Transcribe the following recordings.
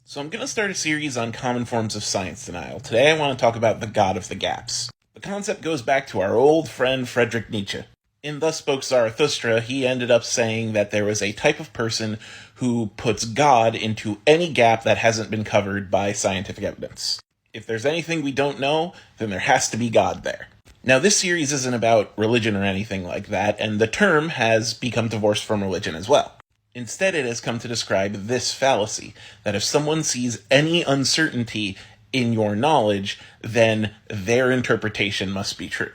So I'm going to start a series on common forms of science denial. Today I want to talk about the God of the Gaps. The concept goes back to our old friend Friedrich Nietzsche. In Thus Spoke Zarathustra, he ended up saying that there was a type of person who puts God into any gap that hasn't been covered by scientific evidence. If there's anything we don't know, then there has to be God there. Now, this series isn't about religion or anything like that, and the term has become divorced from religion as well. Instead, it has come to describe this fallacy, that if someone sees any uncertainty in your knowledge, then their interpretation must be true.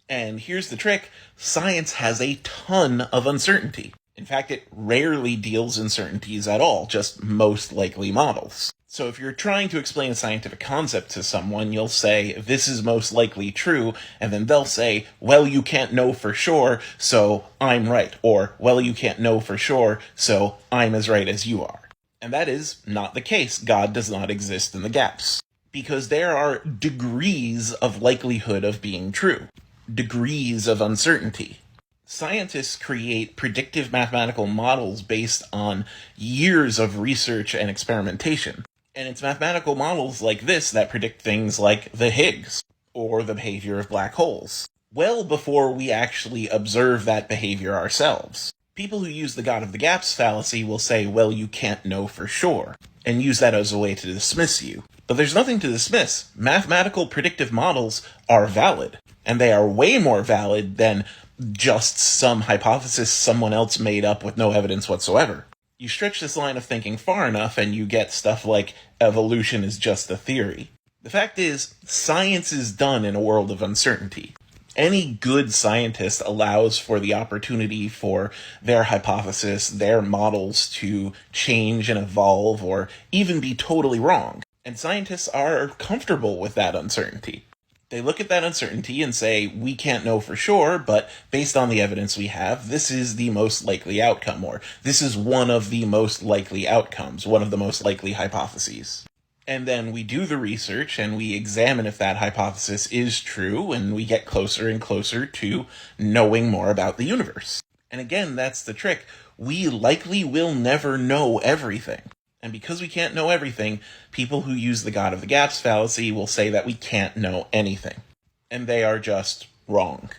And here's the trick: science has a ton of uncertainty. In fact, it rarely deals in certainties at all, just most likely models. So if you're trying to explain a scientific concept to someone, you'll say, this is most likely true, and then they'll say, well, you can't know for sure, so I'm right. Or, well, you can't know for sure, so I'm as right as you are. And that is not the case. God does not exist in the gaps. Because there are degrees of likelihood of being true. Degrees of uncertainty. Scientists create predictive mathematical models based on years of research and experimentation. And it's mathematical models like this that predict things like the Higgs, or the behavior of black holes, well before we actually observe that behavior ourselves. People who use the God of the Gaps fallacy will say, well, you can't know for sure, and use that as a way to dismiss you. But there's nothing to dismiss. Mathematical predictive models are valid, and they are way more valid than just some hypothesis someone else made up with no evidence whatsoever. You stretch this line of thinking far enough and you get stuff like evolution is just a theory. The fact is, science is done in a world of uncertainty. Any good scientist allows for the opportunity for their hypothesis, their models to change and evolve or even be totally wrong. And scientists are comfortable with that uncertainty. They look at that uncertainty and say, we can't know for sure, but based on the evidence we have, this is the most likely outcome, or this is one of the most likely outcomes, one of the most likely hypotheses. And then we do the research and we examine if that hypothesis is true, and we get closer and closer to knowing more about the universe. And again, that's the trick. We likely will never know everything. And because we can't know everything, people who use the God of the Gaps fallacy will say that we can't know anything. And they are just wrong.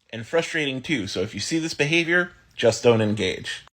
And frustrating too, so if you see this behavior, just don't engage.